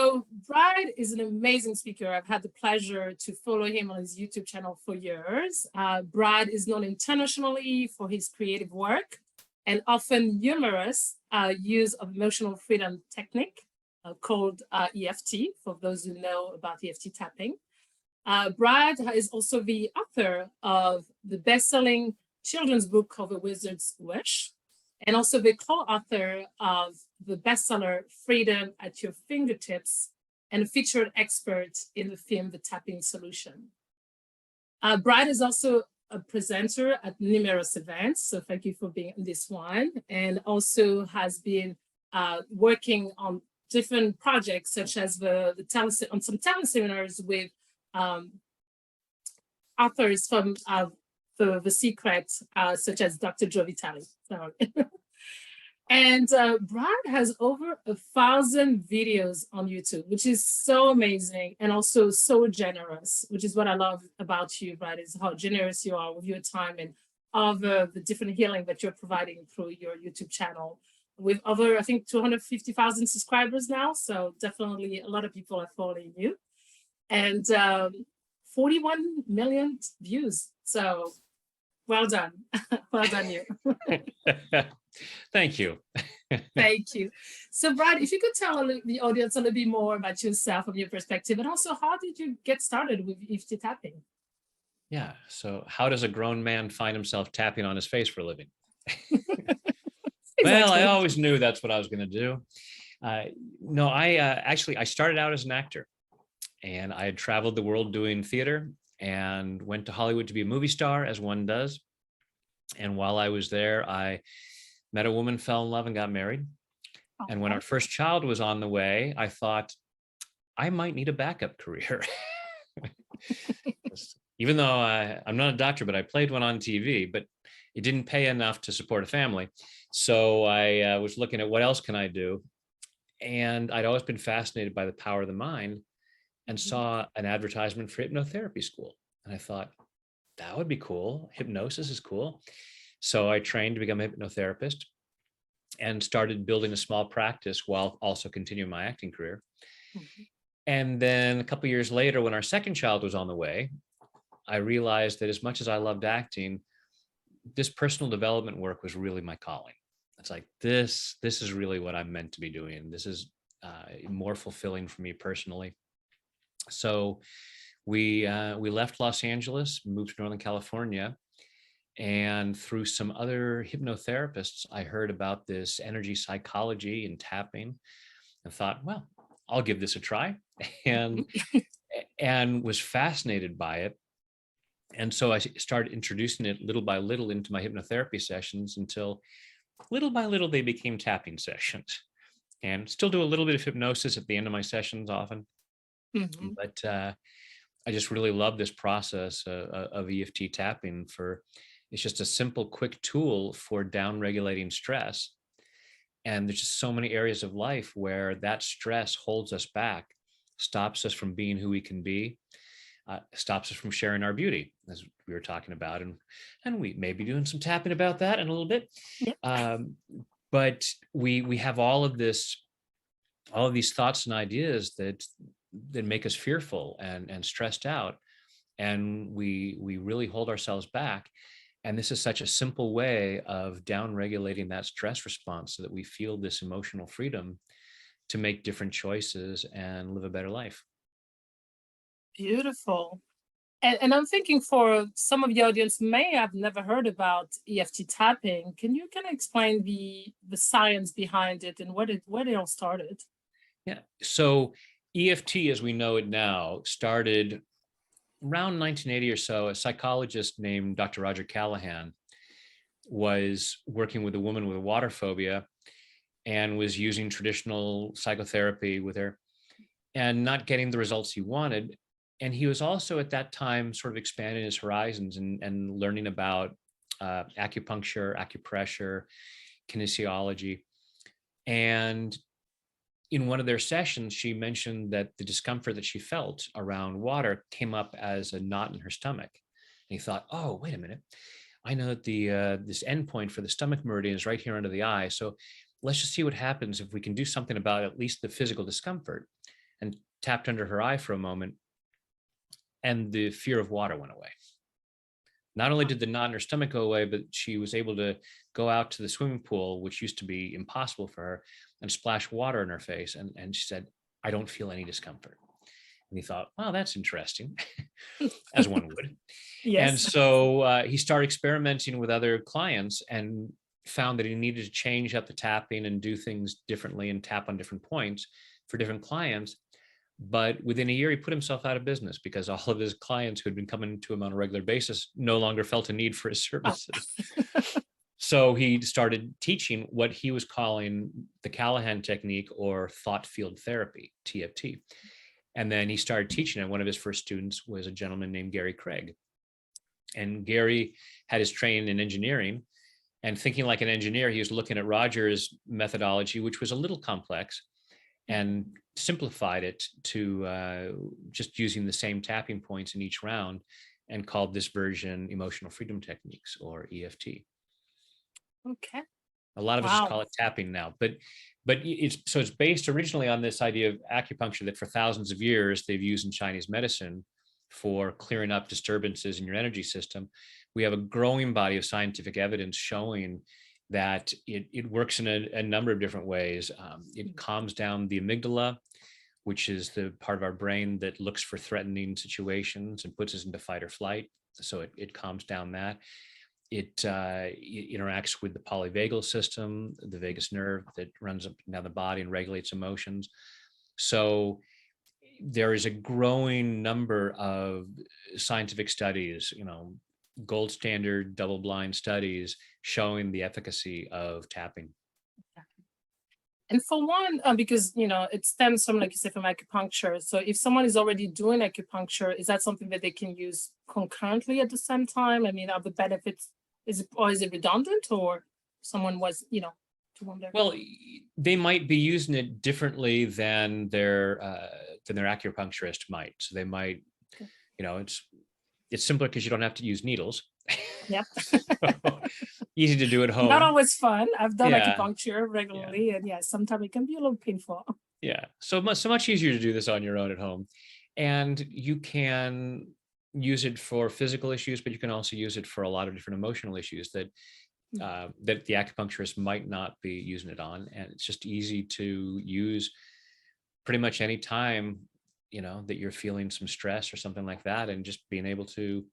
So Brad is an amazing speaker. I've had the pleasure to follow him on his YouTube channel for years. Brad is known internationally for his creative work and often humorous use of emotional freedom technique called EFT, for those who know about EFT tapping. Brad is also the author of the best-selling children's book called The Wizard's Wish, and also the co-author of the bestseller Freedom at Your Fingertips, and a featured expert in the film The Tapping Solution. Brad is also a presenter at numerous events, so thank you for being on this one, and also has been working on different projects, such as on some teleseminars with authors from The Secret, such as Dr. Joe Vitale. So, and Brad has over 1,000 videos on YouTube, which is so amazing and also so generous, which is what I love about you, Brad, is how generous you are with your time and all the different healing that you're providing through your YouTube channel, with over, I think, 250,000 subscribers now. So definitely a lot of people are following you. And 41 million views. So well done. Well done, you. Thank you. Thank you. So Brad, if you could tell the audience a little bit more about yourself from your perspective, and also how did you get started with EFT tapping? Yeah. So how does a grown man find himself tapping on his face for a living? Well, I always knew that's what I was going to do. No, I started out as an actor, and I had traveled the world doing theater and went to Hollywood to be a movie star, as one does. And while I was there, I met a woman, fell in love, and got married. And when our first child was on the way, I thought, I might need a backup career. Even though I'm not a doctor, but I played one on TV, but it didn't pay enough to support a family. So I was looking at what else can I do? And I'd always been fascinated by the power of the mind, and saw an advertisement for hypnotherapy school. And I thought, that would be cool. Hypnosis is cool. So I trained to become a hypnotherapist and started building a small practice while also continuing my acting career. And then a couple of years later, when our second child was on the way, I realized that as much as I loved acting, this personal development work was really my calling. It's like, this is really what I'm meant to be doing. This is more fulfilling for me personally. So we left Los Angeles, moved to Northern California, and through some other hypnotherapists, I heard about this energy psychology and tapping, and thought, well, I'll give this a try, and was fascinated by it. And so I started introducing it little by little into my hypnotherapy sessions, until little by little they became tapping sessions. And still do a little bit of hypnosis at the end of my sessions often. But I just really love this process of EFT tapping. It's just a simple, quick tool for down regulating stress. And there's just so many areas of life where that stress holds us back, stops us from being who we can be, stops us from sharing our beauty, as we were talking about. And we may be doing some tapping about that in a little bit. Yep. But we have all of these thoughts and ideas that make us fearful and stressed out, and we really hold ourselves back. And this is such a simple way of down regulating that stress response, so that we feel this emotional freedom to make different choices and live a better life. Beautiful. And I'm thinking, for some of the audience may have never heard about EFT tapping, can you kind of explain the science behind it and where it all started? Yeah. So EFT, as we know it now, started around 1980 or so. A psychologist named Dr. Roger Callahan was working with a woman with a water phobia, and was using traditional psychotherapy with her and not getting the results he wanted. And he was also at that time sort of expanding his horizons and learning about acupuncture, acupressure, kinesiology. And in one of their sessions, she mentioned that the discomfort that she felt around water came up as a knot in her stomach. And he thought, oh, wait a minute. I know that this endpoint for the stomach meridian is right here under the eye. So let's just see what happens if we can do something about at least the physical discomfort. and tapped under her eye for a moment, and the fear of water went away. Not only did the knot in her stomach go away, but she was able to go out to the swimming pool, which used to be impossible for her, and splash water in her face. And she said, I don't feel any discomfort. And he thought, wow, that's interesting, as one would. Yes. And so he started experimenting with other clients and found that he needed to change up the tapping and do things differently and tap on different points for different clients. But within a year, he put himself out of business because all of his clients who had been coming to him on a regular basis no longer felt a need for his services. So he started teaching what he was calling the Callahan technique, or thought field therapy, TFT. And then he started teaching it. One of his first students was a gentleman named Gary Craig. And Gary had his training in engineering, and thinking like an engineer, he was looking at Roger's methodology, which was a little complex, and simplified it to just using the same tapping points in each round, and called this version emotional freedom techniques, or EFT. Okay. A lot of us just call it tapping now, but it's based originally on this idea of acupuncture that for thousands of years they've used in Chinese medicine for clearing up disturbances in your energy system. We have a growing body of scientific evidence showing that it works in a number of different ways. It calms down the amygdala, which is the part of our brain that looks for threatening situations and puts us into fight or flight. So it calms down that. It interacts with the polyvagal system, the vagus nerve that runs up and down the body and regulates emotions. So there is a growing number of scientific studies, gold standard double-blind studies showing the efficacy of tapping. And for one, because it stems from, like you said, from acupuncture. So if someone is already doing acupuncture, is that something that they can use concurrently at the same time? I mean, are the benefits, is it redundant, or someone was, to wonder? Well, they might be using it differently than their acupuncturist might. So they might, it's simpler because you don't have to use needles. Yep. Easy to do at home. Not always fun. I've done acupuncture regularly, and sometimes it can be a little painful. Yeah, so much easier to do this on your own at home, and you can use it for physical issues, but you can also use it for a lot of different emotional issues that that the acupuncturist might not be using it on, and it's just easy to use pretty much any time that you're feeling some stress or something like that, and just being able to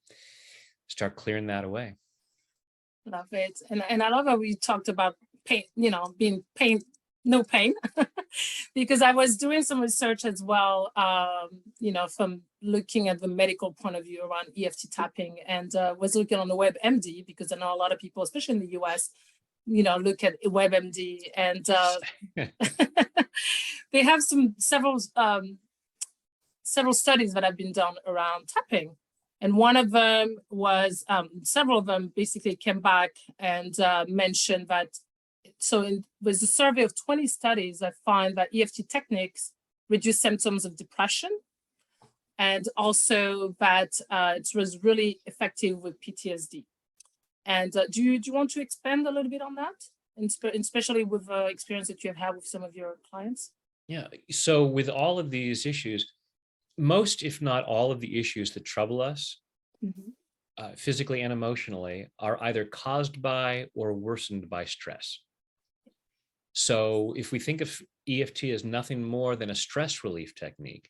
start clearing that away. Love it. And I love how we talked about pain, being no pain, because I was doing some research as well, from looking at the medical point of view around EFT tapping, and was looking on the WebMD, because I know a lot of people, especially in the US, look at WebMD, and they have several studies that have been done around tapping. And one of them was, several of them basically came back and mentioned that, it was a survey of 20 studies that find that EFT techniques reduce symptoms of depression, and also that it was really effective with PTSD. And do you want to expand a little bit on that, and especially with the experience that you have had with some of your clients? Yeah, so with all of these issues, most, if not all of the issues that trouble us physically and emotionally are either caused by or worsened by stress. So if we think of EFT as nothing more than a stress relief technique,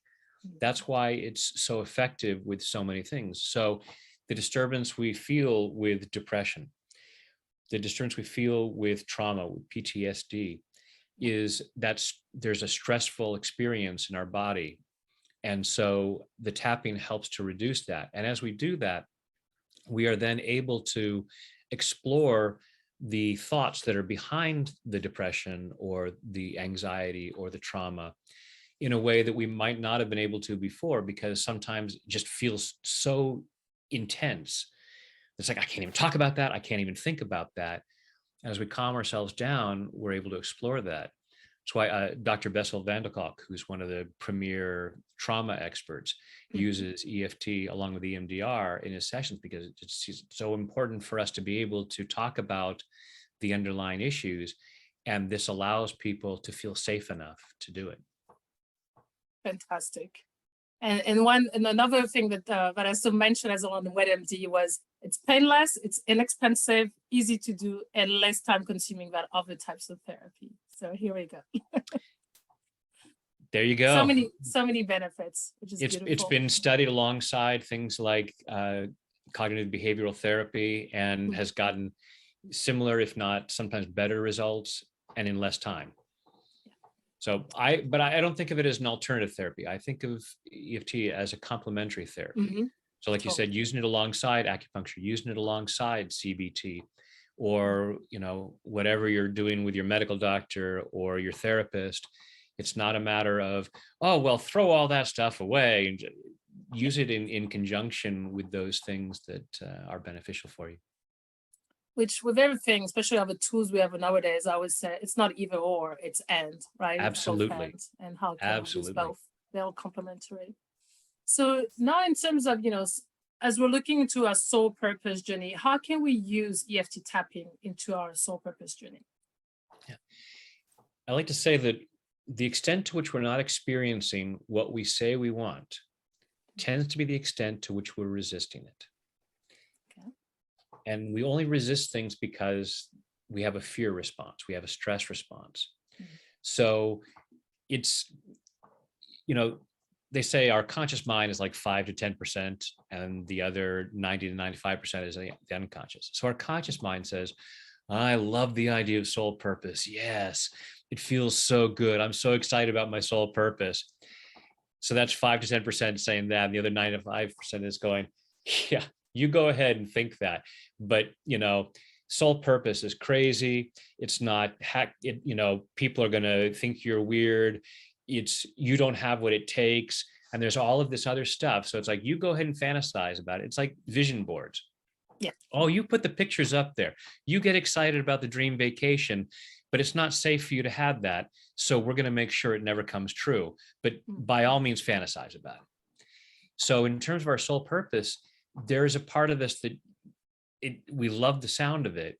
that's why it's so effective with so many things. So the disturbance we feel with depression, the disturbance we feel with trauma, with PTSD, is there's a stressful experience in our body. And so the tapping helps to reduce that. And as we do that, we are then able to explore the thoughts that are behind the depression or the anxiety or the trauma in a way that we might not have been able to before, because sometimes it just feels so intense. It's like, I can't even talk about that. I can't even think about that. And as we calm ourselves down, we're able to explore that. That's why Dr. Bessel van der Kolk, who's one of the premier trauma experts, uses EFT along with EMDR in his sessions, because it's so important for us to be able to talk about the underlying issues. And this allows people to feel safe enough to do it. Fantastic. And another thing that Vanessa mentioned as well on the WebMD was it's painless, it's inexpensive, easy to do, and less time consuming than other types of therapy. So here we go. There you go. So many benefits, which is beautiful. It's been studied alongside things like cognitive behavioral therapy, and has gotten similar, if not sometimes better results, and in less time. So I don't think of it as an alternative therapy. I think of EFT as a complementary therapy. So like you said, using it alongside acupuncture, using it alongside CBT, or, you know, whatever you're doing with your medical doctor or your therapist. It's not a matter of, oh, well, throw all that stuff away, and use it in conjunction with those things that are beneficial for you. Which with everything, especially other tools we have nowadays, I always say it's not either or, it's and, right? Absolutely. It's both and how can we use both? They're all complementary. So now in terms of, you know, as we're looking into our soul purpose journey, how can we use EFT tapping into our soul purpose journey? Yeah. I like to say that the extent to which we're not experiencing what we say we want tends to be the extent to which we're resisting it. Okay. And we only resist things because we have a fear response, we have a stress response. So it's, you know, they say our conscious mind is like 5 to 10%, and the other 90 to 95% is the unconscious. So our conscious mind says, I love the idea of soul purpose. Yes, it feels so good. I'm so excited about my soul purpose. So that's 5 to 10% saying that. And the other 95% is going, yeah, you go ahead and think that. But, you know, soul purpose is crazy. It's not, you know, people are going to think you're weird. You don't have what it takes. And there's all of this other stuff. So it's like, you go ahead and fantasize about it. It's like vision boards. Yeah. Oh, you put the pictures up there. You get excited about the dream vacation, but it's not safe for you to have that. So we're going to make sure it never comes true. But by all means, fantasize about it. So in terms of our soul purpose, there is a part of us that we love the sound of it,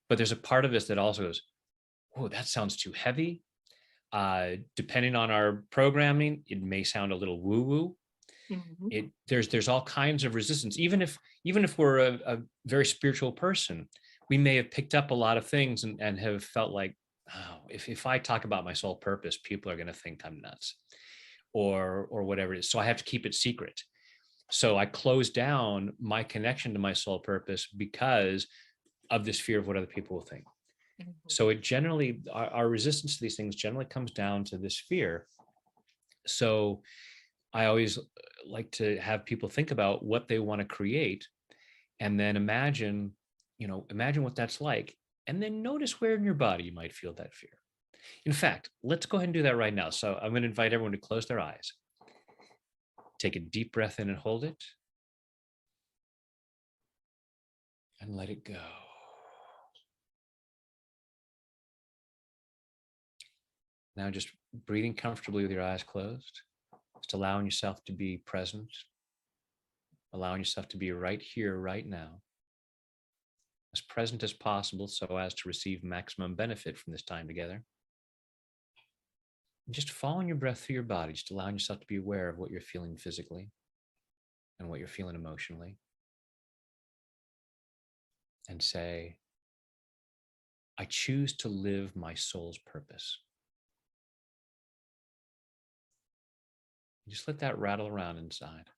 but there's a part of us that also goes, oh, that sounds too heavy. Depending on our programming, it may sound a little woo-woo. There's all kinds of resistance. Even if we're a very spiritual person, we may have picked up a lot of things and have felt like, oh, if I talk about my soul purpose, people are going to think I'm nuts, or whatever it is. So I have to keep it secret. So I close down my connection to my soul purpose because of this fear of what other people will think. So it generally, our resistance to these things generally comes down to this fear. So I always like to have people think about what they want to create, and then imagine what that's like, and then notice where in your body you might feel that fear. In fact, let's go ahead and do that right now. So I'm going to invite everyone to close their eyes. Take a deep breath in and hold it, and let it go. Now just breathing comfortably with your eyes closed, just allowing yourself to be present, allowing yourself to be right here, right now, as present as possible so as to receive maximum benefit from this time together. And just following your breath through your body, just allowing yourself to be aware of what you're feeling physically and what you're feeling emotionally. And say, I choose to live my soul's purpose. Just let that rattle around inside.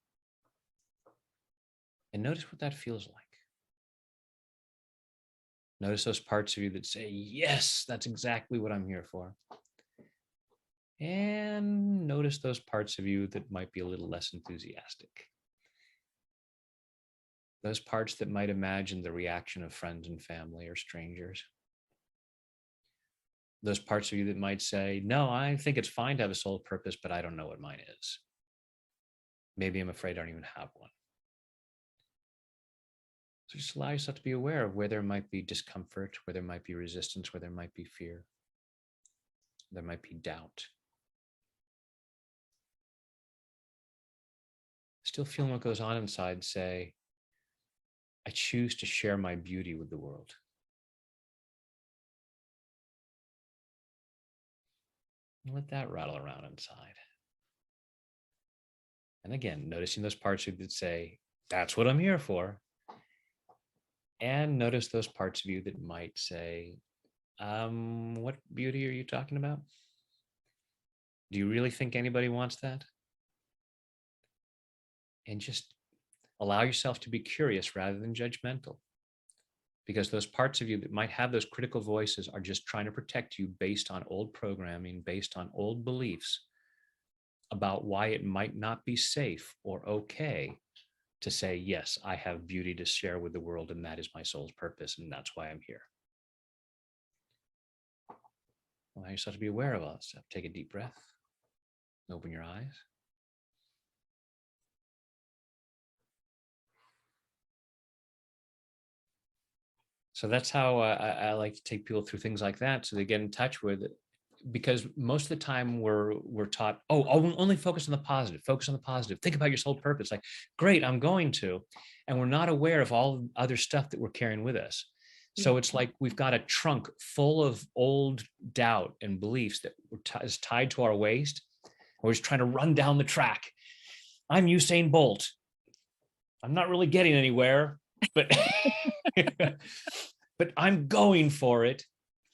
And notice what that feels like. Notice those parts of you that say, yes, that's exactly what I'm here for. And notice those parts of you that might be a little less enthusiastic. Those parts that might imagine the reaction of friends and family or strangers. Those parts of you that might say, no, I think it's fine to have a soul purpose, but I don't know what mine is. Maybe I'm afraid I don't even have one. So just allow yourself to be aware of where there might be discomfort, where there might be resistance, where there might be fear, there might be doubt. Still feeling what goes on inside, say, I choose to share my beauty with the world. And let that rattle around inside. And again, noticing those parts of you that say, that's what I'm here for. And notice those parts of you that might say, what beauty are you talking about? Do you really think anybody wants that? And just allow yourself to be curious rather than judgmental. Because those parts of you that might have those critical voices are just trying to protect you based on old programming, based on old beliefs about why it might not be safe or okay to say, yes, I have beauty to share with the world, and that is my soul's purpose, and that's why I'm here. Allow yourself to be aware of all that stuff. Take a deep breath. Open your eyes. So that's how I like to take people through things like that, so they get in touch with it. Because most of the time we're taught, oh, only focus on the positive, focus on the positive, think about your soul purpose. Like, great, I'm going to. And we're not aware of all the other stuff that we're carrying with us. So it's like we've got a trunk full of old doubt and beliefs that is tied to our waist. We're just trying to run down the track. I'm Usain Bolt. I'm not really getting anywhere, but but I'm going for it,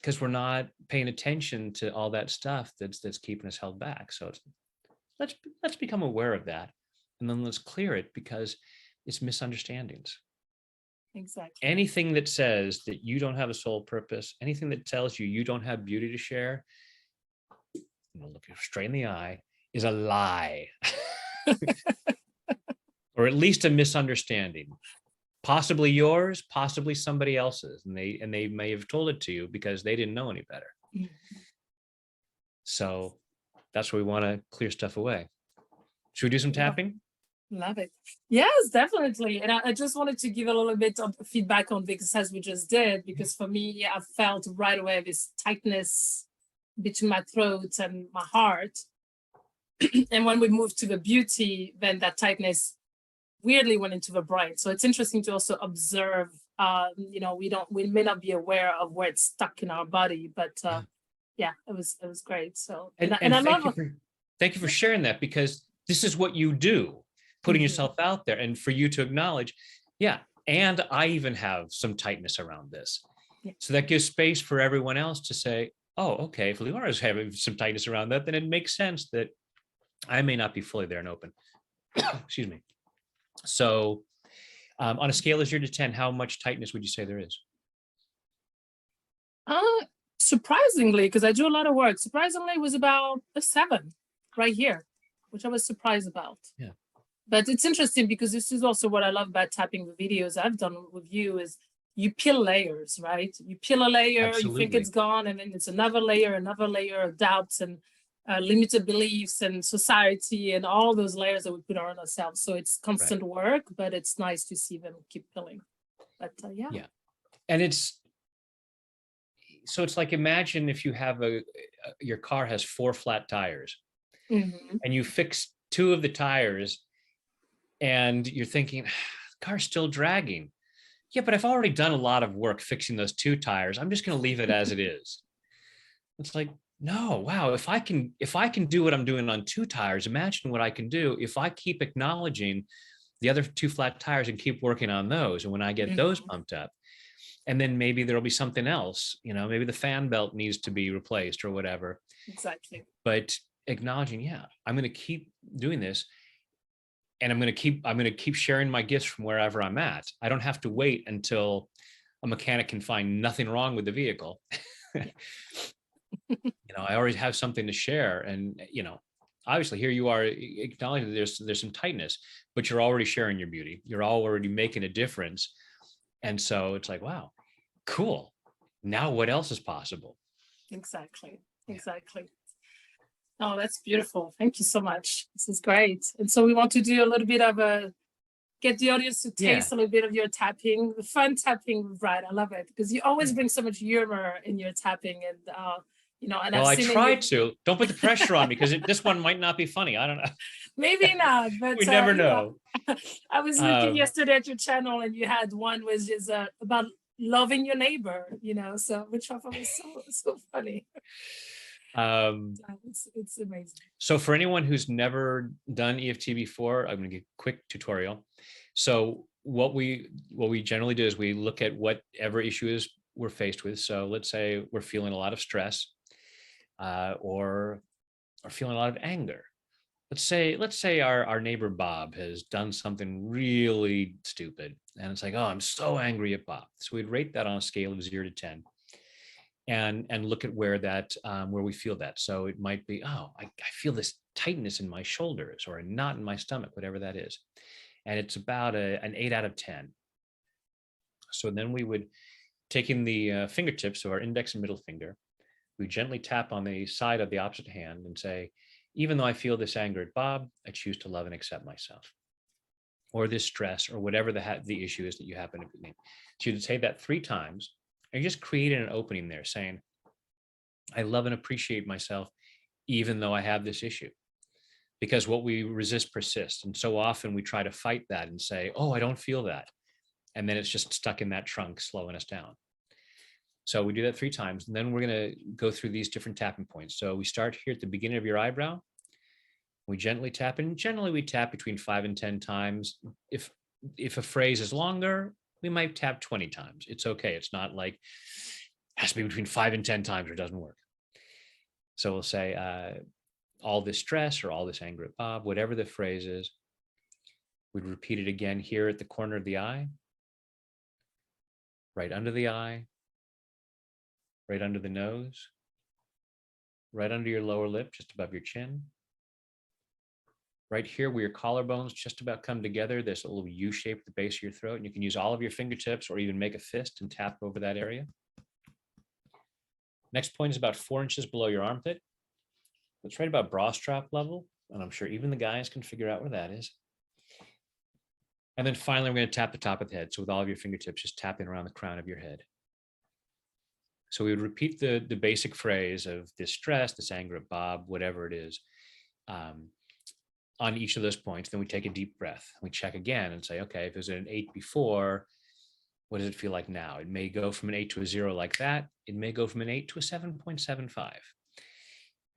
because we're not paying attention to all that stuff that's keeping us held back. So let's become aware of that, and then let's clear it, because it's misunderstandings. Exactly. Anything that says that you don't have a soul purpose, anything that tells you you don't have beauty to share, look you straight in the eye, is a lie. Or at least a misunderstanding. Possibly yours, possibly somebody else's, and they may have told it to you because they didn't know any better. So that's where we want to clear stuff away. Should we do some tapping? Love it. Yes, definitely. And I just wanted to give a little bit of feedback on the exercise we just did, because for me, I felt right away this tightness between my throat and my heart. And when we moved to the beauty, then that tightness weirdly went into the brain. So it's interesting to also observe, we may not be aware of where it's stuck in our body, but yeah, it was great. So, and I love thank you for sharing that, because this is what you do, putting yourself out there, and for you to acknowledge, yeah, and I even have some tightness around this. Yeah. So that gives space for everyone else to say, oh, okay, if Leora is having some tightness around that, then it makes sense that I may not be fully there and open. Excuse me. So on a scale of 0 to 10, how much tightness would you say there is? Surprisingly, because I do a lot of work, surprisingly, it was about a 7 right here, which I was surprised about. Yeah. But it's interesting, because this is also what I love about tapping the videos I've done with you, is you peel layers, right? You peel a layer, Absolutely. You think it's gone, and then it's another layer of doubts and limited beliefs and society and all those layers that we put on ourselves. So it's constant work, but it's nice to see them keep peeling. But yeah. And it's like, imagine if you have your car has 4 flat tires, and you fix 2 of the tires, and you're thinking, the car's still dragging. Yeah, but I've already done a lot of work fixing those 2 tires. I'm just going to leave it as it is. It's like, no, wow, if I can do what I'm doing on 2 tires, imagine what I can do if I keep acknowledging the other 2 flat tires and keep working on those. And when I get those pumped up, and then maybe there'll be something else, maybe the fan belt needs to be replaced or whatever. Exactly. But acknowledging, yeah, I'm going to keep doing this, and I'm going to keep sharing my gifts from wherever I'm at. I don't have to wait until a mechanic can find nothing wrong with the vehicle. I already have something to share, and obviously here you are acknowledging that there's some tightness, but you're already sharing your beauty. You're already making a difference, and so it's like, wow, cool. Now what else is possible? Exactly. Oh, that's beautiful. Thank you so much. This is great. And so we want to do a little bit of get the audience to taste a little bit of your tapping, the fun tapping with Brad. I love it, because you always bring so much humor in your tapping, and and well, I try to. Don't put the pressure on me, because this one might not be funny. I don't know. Maybe not, but we never know. I was looking yesterday at your channel, and you had one which is about loving your neighbor. So which I thought was so funny. It's amazing. So for anyone who's never done EFT before, I'm going to give a quick tutorial. So what we generally do is we look at whatever issue is we're faced with. So let's say we're feeling a lot of stress, or feeling a lot of anger. Let's say our neighbor Bob has done something really stupid, and it's like, oh, I'm so angry at Bob. So we'd rate that on a scale of 0 to 10, and look at where that where we feel that. So it might be, oh, I feel this tightness in my shoulders or a knot in my stomach, whatever that is, and it's about an 8 out of 10. So then we would, taking the fingertips of our index and middle finger, we gently tap on the side of the opposite hand and say, even though I feel this anger at Bob, I choose to love and accept myself. Or this stress, or whatever the issue is that you happen to be in. So you'd say that 3 times, and you just created an opening there saying, I love and appreciate myself, even though I have this issue. Because what we resist persists. And so often we try to fight that and say, oh, I don't feel that. And then it's just stuck in that trunk, slowing us down. So we do that 3 times, and then we're going to go through these different tapping points. So we start here at the beginning of your eyebrow. We gently tap, and generally we tap between 5 and 10 times. If a phrase is longer, we might tap 20 times. It's okay. It's not like it has to be between 5 and 10 times or it doesn't work. So we'll say all this stress or all this anger at Bob, whatever the phrase is. We'd repeat it again here at the corner of the eye, right under the eye, right under the nose, right under your lower lip, just above your chin. Right here where your collarbones just about come together, there's a little U shape at the base of your throat, and you can use all of your fingertips or even make a fist and tap over that area. Next point is about 4 inches below your armpit. It's right about bra strap level, and I'm sure even the guys can figure out where that is. And then finally, we're going to tap the top of the head. So with all of your fingertips, just tapping around the crown of your head. So we would repeat the basic phrase of this stress, this anger at Bob, whatever it is, on each of those points. Then we take a deep breath. We check again and say, okay, if it was an 8 before, what does it feel like now? It may go from an 8 to a 0 like that. It may go from an 8 to a 7.75.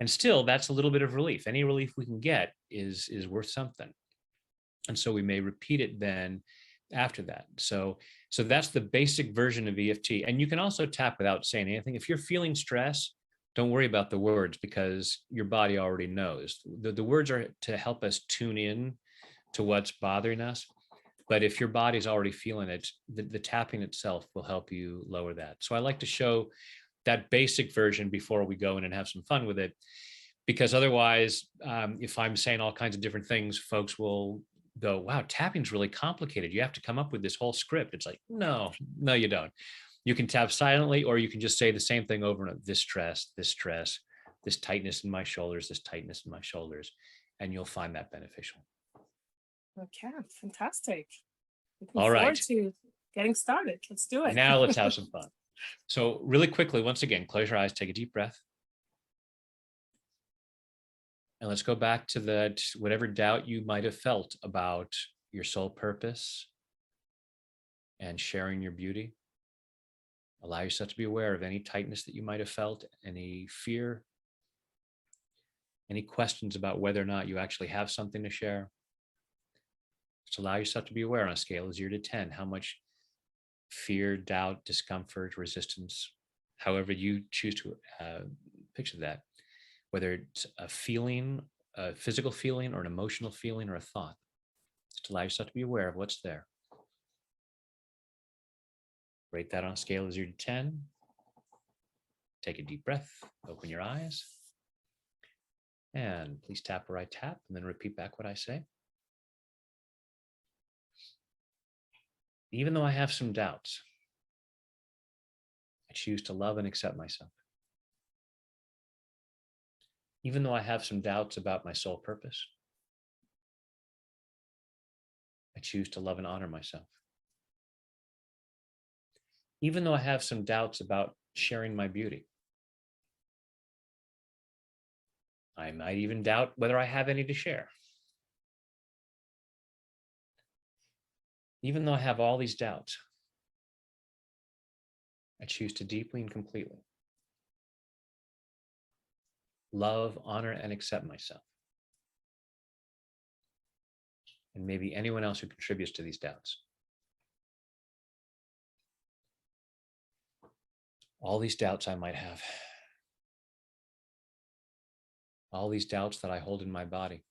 And still, that's a little bit of relief. Any relief we can get is worth something. And so we may repeat it then after that. So that's the basic version of EFT. And you can also tap without saying anything. If you're feeling stress, don't worry about the words, because your body already knows. The words are to help us tune in to what's bothering us. But if your body's already feeling it, the tapping itself will help you lower that. So I like to show that basic version before we go in and have some fun with it, because otherwise, if I'm saying all kinds of different things, folks will go, wow, tapping's really complicated. You have to come up with this whole script. It's like, no, you don't. You can tap silently, or you can just say the same thing over and over. This stress, this tightness in my shoulders, this tightness in my shoulders, and you'll find that beneficial. Okay, fantastic. Looking All forward right. to getting started. Let's do it. Now let's have some fun. So really quickly, once again, close your eyes, take a deep breath. And let's go back to that, whatever doubt you might have felt about your soul purpose and sharing your beauty. Allow yourself to be aware of any tightness that you might have felt, any fear, any questions about whether or not you actually have something to share. Just allow yourself to be aware on a scale of 0 to 10, how much fear, doubt, discomfort, resistance, however you choose to picture that, whether it's a feeling, a physical feeling, or an emotional feeling, or a thought. Just allow yourself to be aware of what's there. Rate that on a scale of 0 to 10. Take a deep breath, open your eyes, and please tap where I tap, and then repeat back what I say. Even though I have some doubts, I choose to love and accept myself. Even though I have some doubts about my soul purpose, I choose to love and honor myself. Even though I have some doubts about sharing my beauty, I might even doubt whether I have any to share. Even though I have all these doubts, I choose to deeply and completely love, honor, and accept myself. And maybe anyone else who contributes to these doubts. All these doubts I might have. All these doubts that I hold in my body.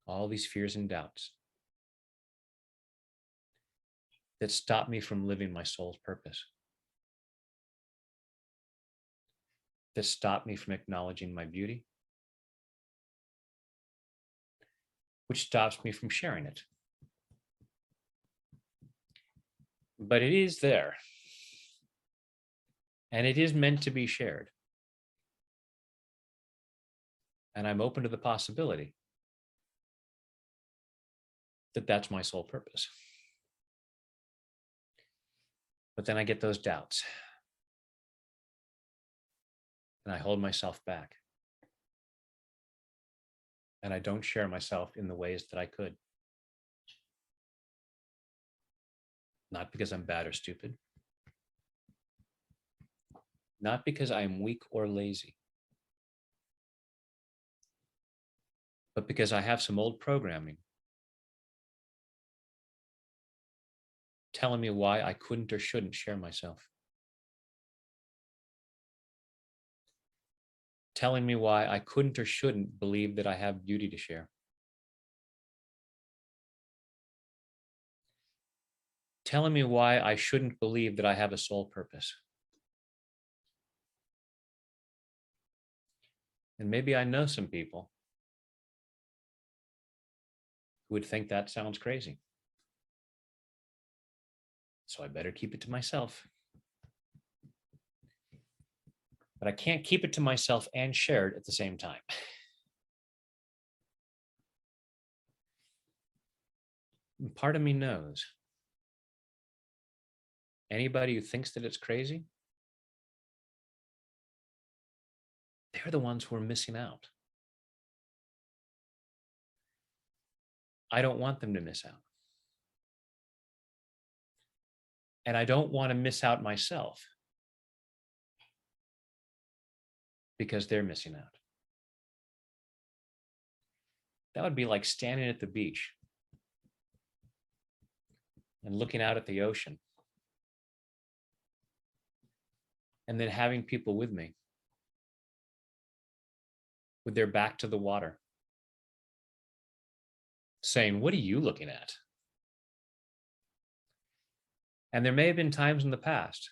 All these fears and doubts that stop me from living my soul's purpose. That stop me from acknowledging my beauty. Which stops me from sharing it. But it is there. And it is meant to be shared. And I'm open to the possibility that that's my sole purpose. But then I get those doubts. And I hold myself back. And I don't share myself in the ways that I could. Not because I'm bad or stupid. Not because I am weak or lazy. But because I have some old programming telling me why I couldn't or shouldn't share myself. Telling me why I couldn't or shouldn't believe that I have beauty to share. Telling me why I shouldn't believe that I have a soul purpose. And maybe I know some people who would think that sounds crazy. So I better keep it to myself. But I can't keep it to myself and share it at the same time. And part of me knows anybody who thinks that it's crazy, they're the ones who are missing out. I don't want them to miss out. And I don't want to miss out myself because they're missing out. That would be like standing at the beach and looking out at the ocean and then having people with me with their back to the water saying, "What are you looking at?" And there may have been times in the past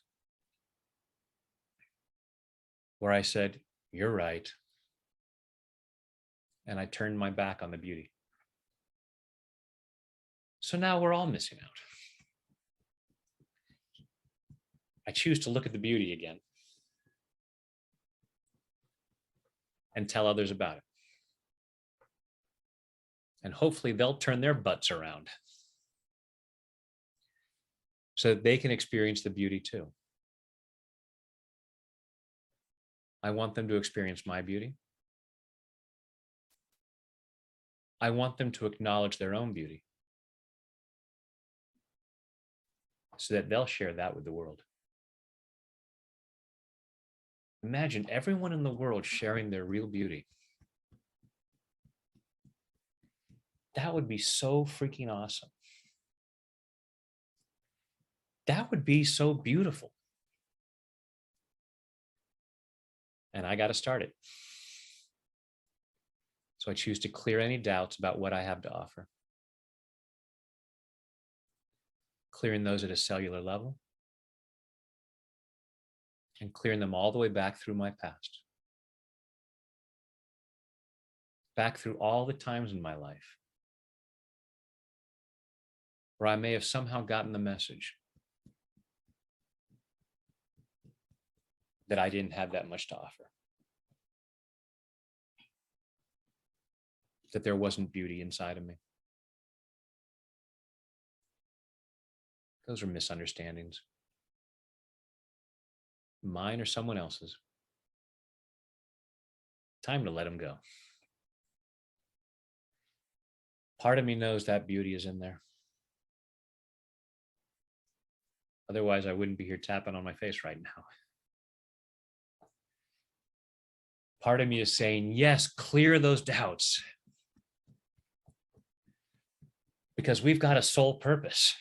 where I said, "You're right." And I turned my back on the beauty. So now we're all missing out. I choose to look at the beauty again and tell others about it. And hopefully they'll turn their butts around so that they can experience the beauty too. I want them to experience my beauty. I want them to acknowledge their own beauty so that they'll share that with the world. Imagine everyone in the world sharing their real beauty. That would be so freaking awesome. That would be so beautiful. And I got to start it. So I choose to clear any doubts about what I have to offer. Clearing those at a cellular level. And clearing them all the way back through my past. Back through all the times in my life where I may have somehow gotten the message that I didn't have that much to offer. That there wasn't beauty inside of me. Those are misunderstandings. Mine or someone else's. Time to let them go. Part of me knows that beauty is in there. Otherwise, I wouldn't be here tapping on my face right now. part of me is saying, yes, clear those doubts. Because we've got a soul purpose.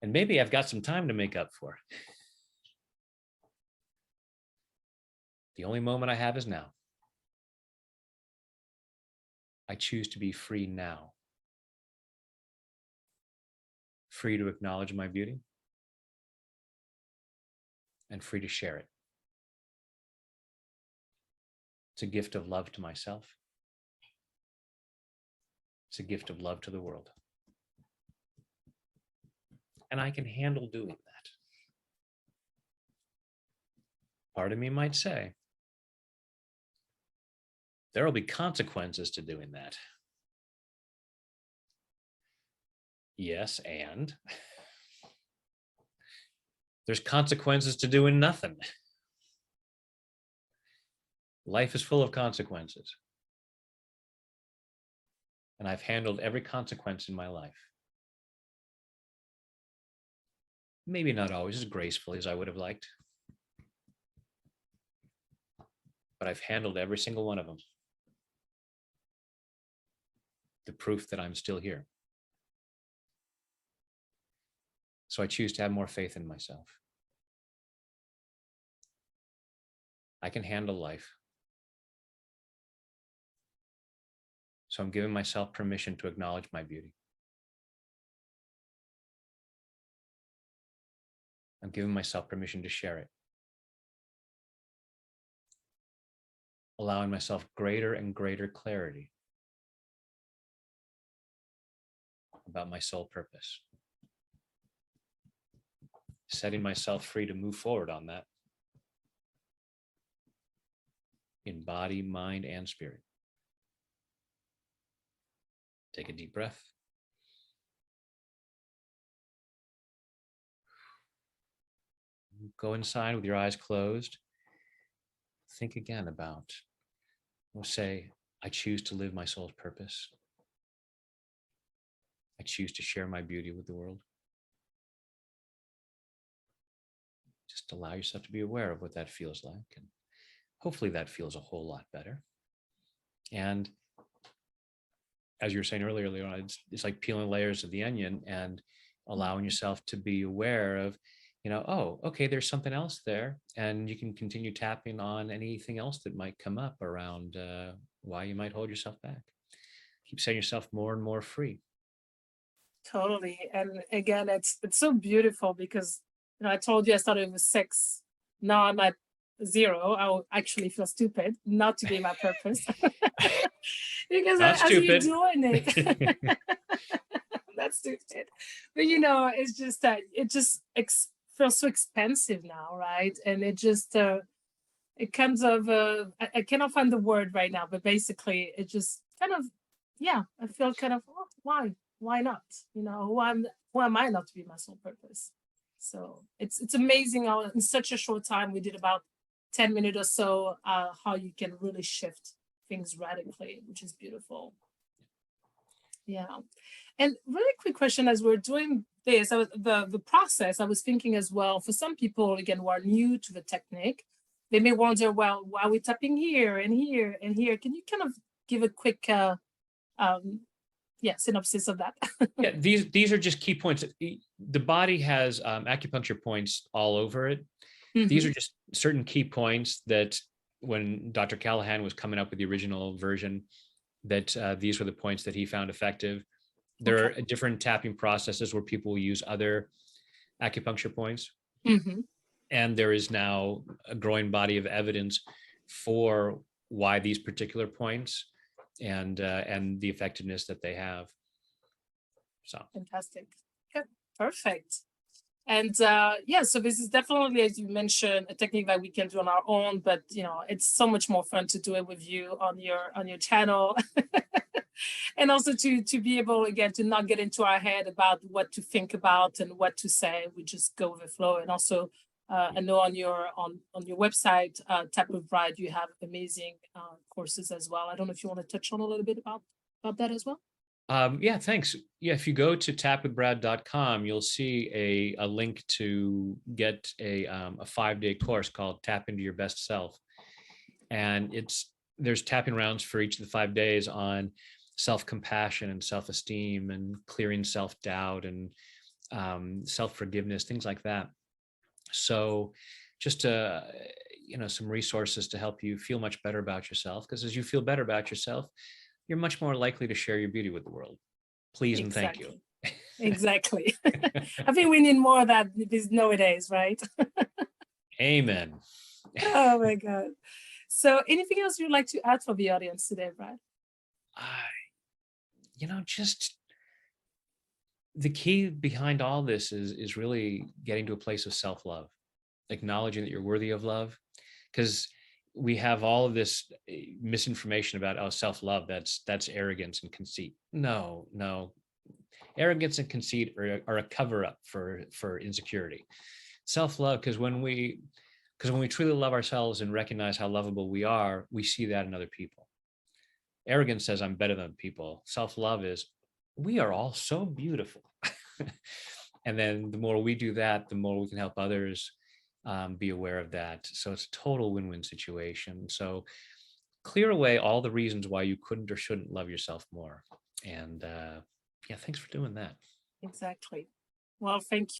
And maybe I've got some time to make up for. The only moment I have is now. I choose to be free now. Free to acknowledge my beauty and free to share it. It's a gift of love to myself. It's a gift of love to the world. And I can handle doing that. Part of me might say, there will be consequences to doing that. Yes, and there's consequences to doing nothing. Life is full of consequences. And I've handled every consequence in my life. Maybe not always as gracefully as I would have liked, but I've handled every single one of them. The proof that I'm still here. So I choose to have more faith in myself. I can handle life. So I'm giving myself permission to acknowledge my beauty. I'm giving myself permission to share it. Allowing myself greater and greater clarity about my soul purpose. Setting myself free to move forward on that in body, mind, and spirit. Take a deep breath. Go inside with your eyes closed. Think again about, we'll say, I choose to live my soul's purpose. I choose to share my beauty with the world. Just allow yourself to be aware of what that feels like. And hopefully that feels a whole lot better. And as you were saying earlier, Leon, it's like peeling layers of the onion and allowing yourself to be aware of, oh, okay, there's something else there. And you can continue tapping on anything else that might come up around why you might hold yourself back. Keep setting yourself more and more free. Totally. And again, it's so beautiful because, I told you I started with 6. Now I'm at 0. I actually feel stupid not to be my purpose. Because Not as you're stupid. doing it, that's stupid. But it's just that it just feels so expensive now, right? And it just it comes of I cannot find the word right now, but basically it just kind of I feel kind of why not? Who am I not to be my sole purpose? So it's amazing how in such a short time we did about 10 minutes or so how you can really shift things radically, which is beautiful. Yeah. And really quick question as we're doing this, the process, I was thinking as well, for some people, again, who are new to the technique, they may wonder, well, why are we tapping here and here and here? Can you kind of give a quick synopsis of that? Yeah, these are just key points. The body has acupuncture points all over it. Mm-hmm. These are just certain key points that when Dr. Callahan was coming up with the original version, that these were the points that he found effective. There are different tapping processes where people will use other acupuncture points. Mm-hmm. And there is now a growing body of evidence for why these particular points and the effectiveness that they have. So fantastic. Okay, perfect. And so this is definitely, as you mentioned, a technique that we can do on our own, but it's so much more fun to do it with you on your channel. And also to be able, again, to not get into our head about what to think about and what to say. We just go with the flow. And also, I know on your website, Tap with Brad, you have amazing courses as well. I don't know if you want to touch on a little bit about that as well. Yeah, thanks. Yeah, if you go to tapwithbrad.com, you'll see a link to get a 5-day course called Tap into Your Best Self. And there's tapping rounds for each of the 5 days on self-compassion and self-esteem and clearing self-doubt and self-forgiveness, things like that. So just some resources to help you feel much better about yourself, because as you feel better about yourself, you're much more likely to share your beauty with the world. Please and thank you. Exactly. I think we need more of that these nowadays, right? Amen. Oh my God. So anything else you'd like to add for the audience today, Brad? Just the key behind all this is really getting to a place of self-love, acknowledging that you're worthy of love, because we have all of this misinformation about self-love, that's arrogance and conceit. No, arrogance and conceit are a cover-up for insecurity. Self-love, because when we truly love ourselves and recognize how lovable we are, we see that in other people. Arrogance says I'm better than people. Self-love is we are all so beautiful. And then the more we do that, the more we can help others be aware of that. So it's a total win-win situation. So clear away all the reasons why you couldn't or shouldn't love yourself more. And yeah, thanks for doing that. Exactly. Well, thank you.